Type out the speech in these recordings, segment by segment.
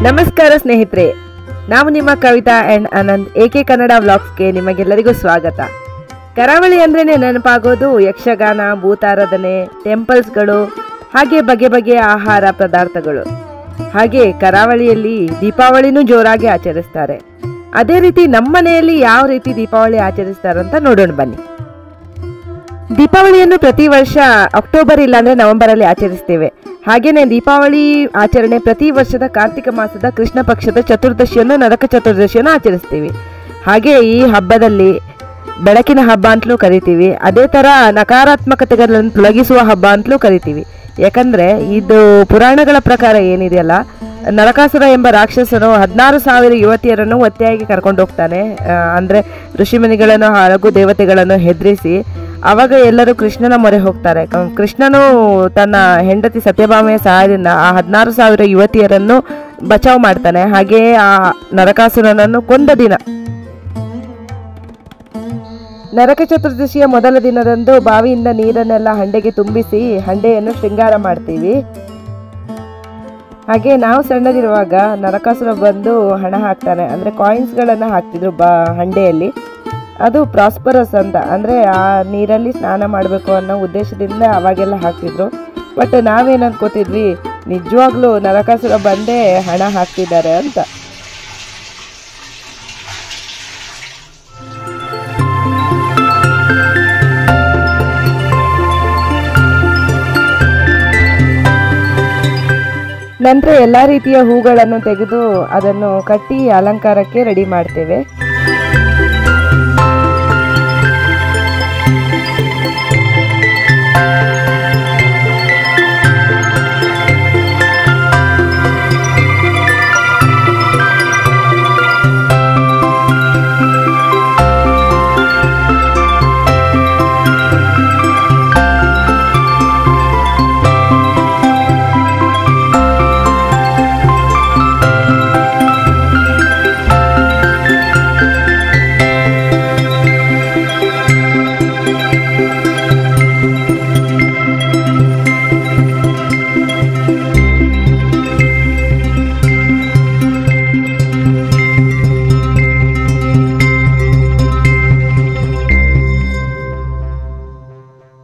ನಮಸ್ಕಾರ ಸ್ನೇಹಿತರೆ, ನಾವು ನಿಮ್ಮ ಕವಿತಾ ಅಂಡ್ ಆನಂದ್ ಎಕೆ ಕನ್ನಡ ವ್ಲಾಗ್ಸ್ಗೆ ನಿಮಗೆಲ್ಲರಿಗೂ ಸ್ವಾಗತ. ಕರಾವಳಿ ಅಂದ್ರೇ ನೆನಪಾಗೋದು ಯಕ್ಷಗಾನ, ಭೂತಾರಾಧನೆ, ಟೆಂಪಲ್ಸ್ಗಳು, ಹಾಗೆ ಬಗೆ ಬಗೆಯ ಆಹಾರ ಪದಾರ್ಥಗಳು. ಹಾಗೆ ಕರಾವಳಿಯಲ್ಲಿ ದೀಪಾವಳಿನೂ ಜೋರಾಗಿ ಆಚರಿಸ್ತಾರೆ. ಅದೇ ರೀತಿ ನಮ್ಮ ಮನೆಯಲ್ಲಿ ಯಾವ ರೀತಿ ದೀಪಾವಳಿ ಆಚರಿಸ್ತಾರಂತ ನೋಡೋಣ ಬನ್ನಿ. ದೀಪಾವಳಿಯನ್ನು ಪ್ರತಿ ವರ್ಷ ಅಕ್ಟೋಬರ್ ಇಲ್ಲಾಂದ್ರೆ ನವೆಂಬರಲ್ಲಿ ಆಚರಿಸ್ತೇವೆ. ಹಾಗೇನೆ ದೀಪಾವಳಿ ಆಚರಣೆ ಪ್ರತಿ ವರ್ಷದ ಕಾರ್ತಿಕ ಮಾಸದ ಕೃಷ್ಣ ಪಕ್ಷದ ಚತುರ್ದಶಿಯನ್ನು, ನರಕ ಚತುರ್ದಶಿಯನ್ನು ಆಚರಿಸ್ತೀವಿ. ಹಾಗೆ ಈ ಹಬ್ಬದಲ್ಲಿ ಬೆಳಕಿನ ಹಬ್ಬ ಅಂತಲೂ ಕರಿತೀವಿ. ಅದೇ ಥರ ನಕಾರಾತ್ಮಕತೆಗಳನ್ನು ತೊಲಗಿಸುವ ಹಬ್ಬ ಅಂತಲೂ ಕರಿತೀವಿ. ಯಾಕಂದರೆ ಇದು ಪುರಾಣಗಳ ಪ್ರಕಾರ ಏನಿದೆಯಲ್ಲ, ನರಕಾಸುರ ಎಂಬ ರಾಕ್ಷಸನು 16,000 ಯುವತಿಯರನ್ನು ಒತ್ತೆಯಾಗಿ ಕರ್ಕೊಂಡು ಹೋಗ್ತಾನೆ. ಅಂದರೆ ಋಷಿಮುನಿಗಳನ್ನು ಹಾಗೂ ದೇವತೆಗಳನ್ನು ಹೆದರಿಸಿ ಆವಾಗ ಎಲ್ಲರೂ ಕೃಷ್ಣನ ಮೊರೆ ಹೋಗ್ತಾರೆ. ಕೃಷ್ಣನು ತನ್ನ ಹೆಂಡತಿ ಸತ್ಯಭಾಮೆಯ ಸಹಾಯದಿಂದ ಆ 16,000 ಯುವತಿಯರನ್ನು ಬಚಾವ್ ಮಾಡ್ತಾನೆ. ಹಾಗೆಯೇ ಆ ನರಕಾಸುರನನ್ನು ಕೊಂದ ದಿನ ನರಕ ಚತುರ್ದಶಿಯ ಮೊದಲ ದಿನದಂದು ಬಾವಿಯಿಂದ ನೀರನ್ನೆಲ್ಲ ಹಂಡೆಗೆ ತುಂಬಿಸಿ ಹಂಡೆಯನ್ನು ಶೃಂಗಾರ ಮಾಡ್ತೀವಿ. ಹಾಗೆ ನಾವು ಸಣ್ಣದಿರುವಾಗ ನರಕಾಸುರ ಬಂದು ಹಣ ಹಾಕ್ತಾನೆ, ಅಂದರೆ ಕಾಯಿನ್ಸ್ಗಳನ್ನು ಹಾಕ್ತಿದ್ರು ಹಂಡೆಯಲ್ಲಿ. ಅದು ಪ್ರಾಸ್ಪರಸ್ ಅಂತ, ಅಂದರೆ ಆ ನೀರಲ್ಲಿ ಸ್ನಾನ ಮಾಡಬೇಕು ಅನ್ನೋ ಉದ್ದೇಶದಿಂದ ಅವಾಗೆಲ್ಲ ಹಾಕ್ತಿದ್ರು. ಬಟ್ ನಾವೇನು ಅನ್ಕೋತಿದ್ವಿ, ನಿಜವಾಗ್ಲೂ ನರಕಾಸುರ ಬಂದೇ ಹಣ ಹಾಕ್ತಿದ್ದಾರೆ ಅಂತ. ನಂತರ ಎಲ್ಲ ರೀತಿಯ ಹೂಗಳನ್ನು ತೆಗೆದು ಅದನ್ನು ಕಟ್ಟಿ ಅಲಂಕಾರಕ್ಕೆ ರೆಡಿ ಮಾಡ್ತೇವೆ.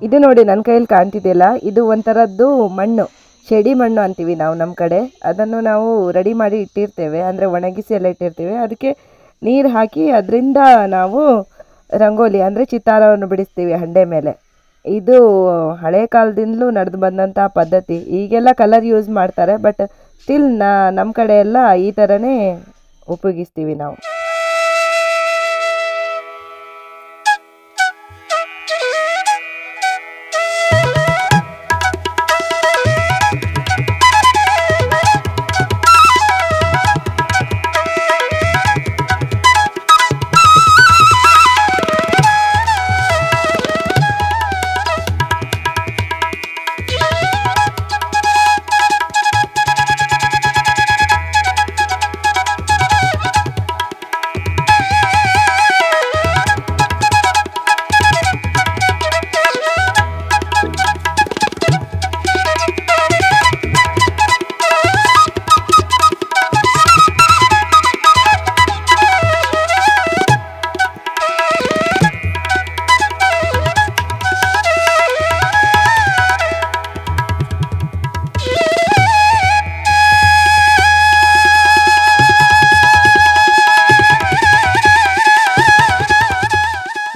ಇದು ನೋಡಿ ನನ್ನ ಕೈಯಲ್ಲಿ ಕಾಣ್ತಿದೆಯಲ್ಲ, ಇದು ಒಂಥರದ್ದು ಮಣ್ಣು, ಶೆಡಿ ಮಣ್ಣು ಅಂತೀವಿ ನಾವು ನಮ್ಮ ಕಡೆ. ಅದನ್ನು ನಾವು ರೆಡಿ ಮಾಡಿ ಇಟ್ಟಿರ್ತೇವೆ, ಅಂದರೆ ಒಣಗಿಸಿ ಎಲ್ಲ ಇಟ್ಟಿರ್ತೇವೆ. ಅದಕ್ಕೆ ನೀರು ಹಾಕಿ ಅದರಿಂದ ನಾವು ರಂಗೋಲಿ ಅಂದರೆ ಚಿತ್ತಾರವನ್ನು ಬಿಡಿಸ್ತೀವಿ ಹಂಡೆ ಮೇಲೆ. ಇದು ಹಳೆ ಕಾಲದಿಂದಲೂ ನಡೆದು ಬಂದಂಥ ಪದ್ಧತಿ. ಈಗೆಲ್ಲ ಕಲರ್ ಯೂಸ್ ಮಾಡ್ತಾರೆ, ಬಟ್ ಸ್ಟಿಲ್ ನಮ್ಮ ಕಡೆ ಎಲ್ಲ ಈ ಥರನೇ ಉಪಯೋಗಿಸ್ತೀವಿ ನಾವು.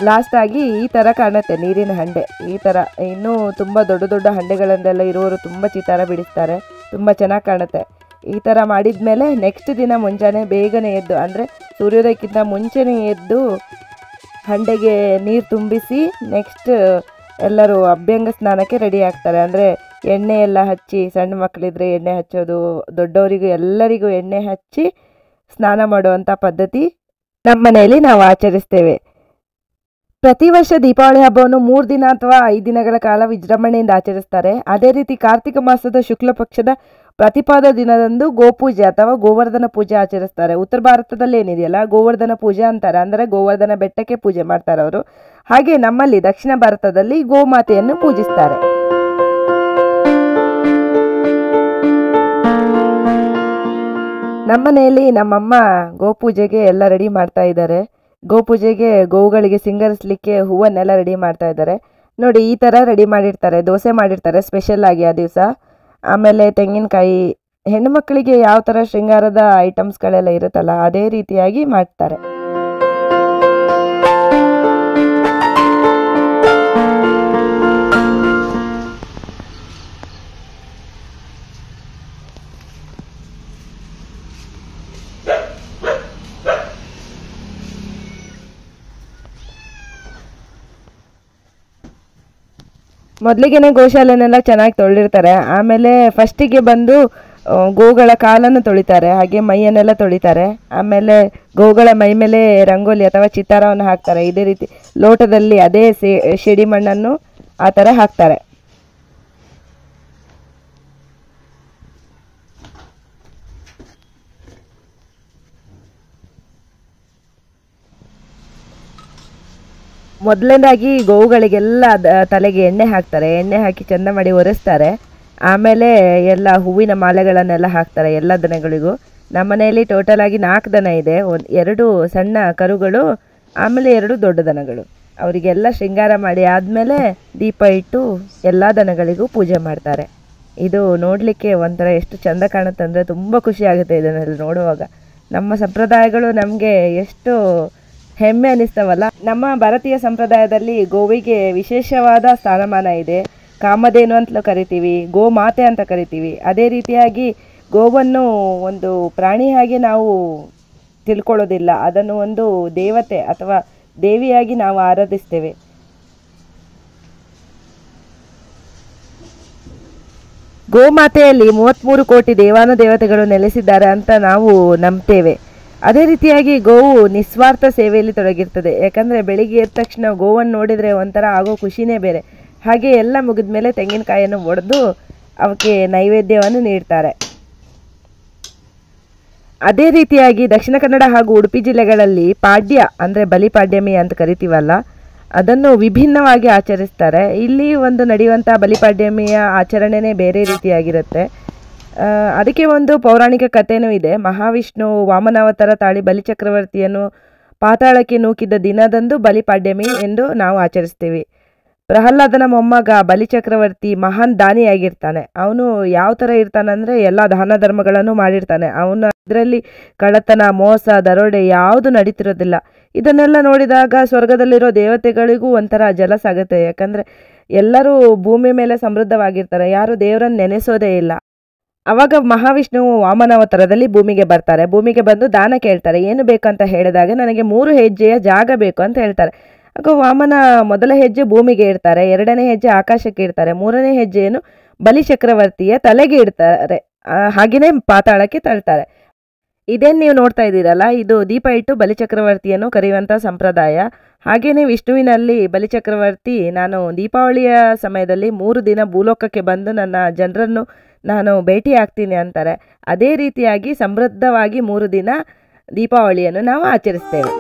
ಲಾಸ್ಟ್ ಆಗಿ ಈ ಥರ ಕಾಣುತ್ತೆ ನೀರಿನ ಹಂಡೆ. ಈ ಥರ ಇನ್ನೂ ತುಂಬ ದೊಡ್ಡ ದೊಡ್ಡ ಹಂಡೆಗಳನ್ನೆಲ್ಲ ಇರೋರು ತುಂಬ ಚಿತ್ತಾರ ಬಿಡಿಸ್ತಾರೆ, ತುಂಬ ಚೆನ್ನಾಗಿ ಕಾಣುತ್ತೆ. ಈ ಥರ ಮಾಡಿದ ಮೇಲೆ ನೆಕ್ಸ್ಟ್ ದಿನ ಮುಂಜಾನೆ ಬೇಗನೆ ಎದ್ದು, ಅಂದರೆ ಸೂರ್ಯೋದಯಕ್ಕಿಂತ ಮುಂಚೆನೇ ಎದ್ದು ಹಂಡೆಗೆ ನೀರು ತುಂಬಿಸಿ ನೆಕ್ಸ್ಟ್ ಎಲ್ಲರೂ ಅಭ್ಯಂಗ ಸ್ನಾನಕ್ಕೆ ರೆಡಿ ಆಗ್ತಾರೆ. ಅಂದರೆ ಎಣ್ಣೆ ಎಲ್ಲ ಹಚ್ಚಿ, ಸಣ್ಣ ಮಕ್ಕಳಿದ್ರೆ ಎಣ್ಣೆ ಹಚ್ಚೋದು, ದೊಡ್ಡವರಿಗೂ ಎಲ್ಲರಿಗೂ ಎಣ್ಣೆ ಹಚ್ಚಿ ಸ್ನಾನ ಮಾಡುವಂಥ ಪದ್ಧತಿ ನಮ್ಮ ಮನೆಯಲ್ಲಿ ನಾವು ಆಚರಿಸ್ತೇವೆ. ಪ್ರತಿ ವರ್ಷ ದೀಪಾವಳಿ ಹಬ್ಬವನ್ನು 3 ದಿನ ಅಥವಾ 5 ದಿನಗಳ ಕಾಲ ವಿಜೃಂಭಣೆಯಿಂದ ಆಚರಿಸ್ತಾರೆ. ಅದೇ ರೀತಿ ಕಾರ್ತಿಕ ಮಾಸದ ಶುಕ್ಲ ಪಕ್ಷದ ಪ್ರತಿಪಾದ ದಿನದಂದು ಗೋಪೂಜೆ ಅಥವಾ ಗೋವರ್ಧನ ಪೂಜೆ ಆಚರಿಸ್ತಾರೆ. ಉತ್ತರ ಭಾರತದಲ್ಲಿ ಏನಿದೆಯಲ್ಲ, ಗೋವರ್ಧನ ಪೂಜೆ ಅಂತಾರೆ, ಅಂದರೆ ಗೋವರ್ಧನ ಬೆಟ್ಟಕ್ಕೆ ಪೂಜೆ ಮಾಡ್ತಾರೆ ಅವರು. ಹಾಗೆ ನಮ್ಮಲ್ಲಿ ದಕ್ಷಿಣ ಭಾರತದಲ್ಲಿ ಗೋಮಾತೆಯನ್ನು ಪೂಜಿಸ್ತಾರೆ. ನಮ್ಮನೆಯಲ್ಲಿ ನಮ್ಮಮ್ಮ ಗೋಪೂಜೆಗೆ ಎಲ್ಲ ರೆಡಿ ಮಾಡ್ತಾ ಇದ್ದಾರೆ. ಗೋಪೂಜೆಗೆ ಗೋವುಗಳಿಗೆ ಸಿಂಗರಿಸಲಿಕ್ಕೆ ಹೂವನ್ನೆಲ್ಲ ರೆಡಿ ಮಾಡ್ತಾ ಇದ್ದಾರೆ. ನೋಡಿ ಈ ಥರ ರೆಡಿ ಮಾಡಿರ್ತಾರೆ, ದೋಸೆ ಮಾಡಿರ್ತಾರೆ ಸ್ಪೆಷಲ್ ಆಗಿ ಆ ದಿವಸ. ಆಮೇಲೆ ತೆಂಗಿನಕಾಯಿ, ಹೆಣ್ಣು ಮಕ್ಕಳಿಗೆ ಯಾವ ಥರ ಶೃಂಗಾರದ ಐಟಮ್ಸ್ಗಳೆಲ್ಲ ಇರುತ್ತಲ್ಲ ಅದೇ ರೀತಿಯಾಗಿ ಮಾಡ್ತಾರೆ. ಮೊದಲಿಗೆನೆ ಗೋಶಾಲೆನೆಲ್ಲ ಚೆನ್ನಾಗಿ ತೊಳೆದಿರ್ತಾರೆ. ಆಮೇಲೆ ಫಸ್ಟಿಗೆ ಬಂದು ಗೋಗಳ ಕಾಲನ್ನು ತೊಳಿತಾರೆ, ಹಾಗೆ ಮೈಯನ್ನೆಲ್ಲ ತೊಳಿತಾರೆ. ಆಮೇಲೆ ಗೋಗಳ ಮೈ ಮೇಲೆ ರಂಗೋಲಿ ಅಥವಾ ಚಿತ್ತಾರವನ್ನು ಹಾಕ್ತಾರೆ. ಇದೇ ರೀತಿ ಲೋಟದಲ್ಲಿ ಅದೇ ಶೇಡಿ ಮಣ್ಣನ್ನು ಆ ಥರ ಹಾಕ್ತಾರೆ. ಮೊದಲನೇದಾಗಿ ಗೋವುಗಳಿಗೆಲ್ಲ ತಲೆಗೆ ಎಣ್ಣೆ ಹಾಕ್ತಾರೆ. ಎಣ್ಣೆ ಹಾಕಿ ಚೆಂದ ಮಾಡಿ ಒರೆಸ್ತಾರೆ. ಆಮೇಲೆ ಎಲ್ಲ ಹೂವಿನ ಮಾಲೆಗಳನ್ನೆಲ್ಲ ಹಾಕ್ತಾರೆ ಎಲ್ಲ ದನಗಳಿಗೂ. ನಮ್ಮ ಮನೆಯಲ್ಲಿ ಟೋಟಲ್ ಆಗಿ 4 ದನ ಇದೆ. 2 ಸಣ್ಣ ಕರುಗಳು, ಆಮೇಲೆ 2 ದೊಡ್ಡ ದನಗಳು. ಅವರಿಗೆಲ್ಲ ಶೃಂಗಾರ ಮಾಡಿ ಆದಮೇಲೆ ದೀಪ ಇಟ್ಟು ಎಲ್ಲ ದನಗಳಿಗೂ ಪೂಜೆ ಮಾಡ್ತಾರೆ. ಇದು ನೋಡಲಿಕ್ಕೆ ಒಂಥರ ಎಷ್ಟು ಚೆಂದ ಕಾಣುತ್ತೆ ಅಂದರೆ ತುಂಬ ಖುಷಿ ಆಗುತ್ತೆ ಇದನ್ನೆಲ್ಲ ನೋಡುವಾಗ. ನಮ್ಮ ಸಂಪ್ರದಾಯಗಳು ನಮಗೆ ಎಷ್ಟು ಹೆಮ್ಮೆ ಅನ್ನಿಸ್ತವಲ್ಲ. ನಮ್ಮ ಭಾರತೀಯ ಸಂಪ್ರದಾಯದಲ್ಲಿ ಗೋವಿಗೆ ವಿಶೇಷವಾದ ಸ್ಥಾನಮಾನ ಇದೆ. ಕಾಮಧೇನು ಅಂತಲೂ ಕರಿತೀವಿ, ಗೋಮಾತೆ ಅಂತ ಕರಿತೀವಿ. ಅದೇ ರೀತಿಯಾಗಿ ಗೋವನ್ನು ಒಂದು ಪ್ರಾಣಿಯಾಗಿ ನಾವು ತಿಳ್ಕೊಳ್ಳೋದಿಲ್ಲ, ಅದನ್ನು ಒಂದು ದೇವತೆ ಅಥವಾ ದೇವಿಯಾಗಿ ನಾವು ಆರಾಧಿಸ್ತೇವೆ. ಗೋಮಾತೆಯಲ್ಲಿ 33 ಕೋಟಿ ದೇವಾನುದೇವತೆಗಳು ನೆಲೆಸಿದ್ದಾರೆ ಅಂತ ನಾವು ನಂಬ್ತೇವೆ. ಅದೇ ರೀತಿಯಾಗಿ ಗೋವು ನಿಸ್ವಾರ್ಥ ಸೇವೆಯಲ್ಲಿ ತೊಡಗಿರ್ತದೆ. ಯಾಕಂದರೆ ಬೆಳಿಗ್ಗೆ ಎದ್ದ ತಕ್ಷಣ ಗೋವನ್ನು ನೋಡಿದರೆ ಒಂಥರ ಆಗೋ ಖುಷಿನೇ ಬೇರೆ. ಹಾಗೆ ಎಲ್ಲ ಮುಗಿದ ಮೇಲೆ ತೆಂಗಿನಕಾಯಿಯನ್ನು ಒಡೆದು ಅವಕ್ಕೆ ನೈವೇದ್ಯವನ್ನು ನೀಡ್ತಾರೆ. ಅದೇ ರೀತಿಯಾಗಿ ದಕ್ಷಿಣ ಕನ್ನಡ ಹಾಗೂ ಉಡುಪಿ ಜಿಲ್ಲೆಗಳಲ್ಲಿ ಪಾಡ್ಯ ಅಂದರೆ ಬಲಿಪಾಡ್ಯಮಿ ಅಂತ ಕರಿತೀವಲ್ಲ, ಅದನ್ನು ವಿಭಿನ್ನವಾಗಿ ಆಚರಿಸ್ತಾರೆ. ಇಲ್ಲಿ ಒಂದು ನಡೆಯುವಂಥ ಬಲಿಪಾಡ್ಯಮಿಯ ಆಚರಣೆನೇ ಬೇರೆ ರೀತಿಯಾಗಿರುತ್ತೆ. ಅದಕ್ಕೆ ಒಂದು ಪೌರಾಣಿಕ ಕಥೆನೂ ಇದೆ. ಮಹಾವಿಷ್ಣು ವಾಮನಾವತಾರ ತಾಳಿ ಬಲಿಚಕ್ರವರ್ತಿಯನ್ನು ಪಾತಾಳಕ್ಕೆ ನೂಕಿದ ದಿನದಂದು ಬಲಿಪಾಡ್ಯಮಿ ಎಂದು ನಾವು ಆಚರಿಸ್ತೀವಿ. ಪ್ರಹ್ಲಾದನ ಮೊಮ್ಮಗ ಬಲಿಚಕ್ರವರ್ತಿ ಮಹಾನ್ ದಾನಿಯಾಗಿರ್ತಾನೆ. ಅವನು ಯಾವ ಥರ ಇರ್ತಾನಂದರೆ ಎಲ್ಲ ದಾನ ಧರ್ಮಗಳನ್ನು ಮಾಡಿರ್ತಾನೆ. ಅವನು ಇದರಲ್ಲಿ ಕಳ್ಳತನ, ಮೋಸ, ದರೋಡೆ ಯಾವುದು ನಡೀತಿರೋದಿಲ್ಲ. ಇದನ್ನೆಲ್ಲ ನೋಡಿದಾಗ ಸ್ವರ್ಗದಲ್ಲಿರೋ ದೇವತೆಗಳಿಗೂ ಒಂಥರ ಜಲಸ್ ಆಗುತ್ತೆ. ಯಾಕಂದರೆ ಎಲ್ಲರೂ ಭೂಮಿ ಮೇಲೆ ಸಮೃದ್ಧವಾಗಿರ್ತಾರೆ, ಯಾರು ದೇವರನ್ನು ನೆನೆಸೋದೇ ಇಲ್ಲ. ಅವಾಗ ಮಹಾವಿಷ್ಣು ವಾಮನಾವತಾರದಲ್ಲಿ ಭೂಮಿಗೆ ಬರ್ತಾರೆ. ಭೂಮಿಗೆ ಬಂದು ದಾನ ಕೇಳ್ತಾರೆ. ಏನು ಬೇಕಂತ ಹೇಳಿದಾಗ ನನಗೆ 3 ಹೆಜ್ಜೆಯ ಜಾಗ ಬೇಕು ಅಂತ ಹೇಳ್ತಾರೆ. ಆಗ ವಾಮನ ಮೊದಲ ಹೆಜ್ಜೆ ಭೂಮಿಗೆ ಇಡ್ತಾರೆ, 2ನೇ ಹೆಜ್ಜೆ ಆಕಾಶಕ್ಕೆ ಇಡ್ತಾರೆ, 3ನೇ ಹೆಜ್ಜೆಯನ್ನು ಬಲಿಚಕ್ರವರ್ತಿಯ ತಲೆಗೆ ಇಡ್ತಾರೆ. ಹಾಗೆಯೇ ಪಾತಾಳಕ್ಕೆ ತಳ್ತಾರೆ. ಇದೇನು ನೀವು ನೋಡ್ತಾ ಇದ್ದೀರಲ್ಲ, ಇದು ದೀಪ ಇಟ್ಟು ಬಲಿಚಕ್ರವರ್ತಿಯನ್ನು ಕರೆಯುವಂಥ ಸಂಪ್ರದಾಯ. ಹಾಗೆಯೇ ವಿಷ್ಣುವಿನಲ್ಲಿ ಬಲಿಚಕ್ರವರ್ತಿ ನಾನು ದೀಪಾವಳಿಯ ಸಮಯದಲ್ಲಿ 3 ದಿನ ಭೂಲೋಕಕ್ಕೆ ಬಂದು ನನ್ನ ಜನರನ್ನು ನಾನು ಭೇಟಿ ಆಗ್ತೀನಿ ಅಂತಾರೆ. ಅದೇ ರೀತಿಯಾಗಿ ಸಮೃದ್ಧವಾಗಿ 3 ದಿನ ದೀಪಾವಳಿಯನ್ನು ನಾವು ಆಚರಿಸ್ತೇವೆ.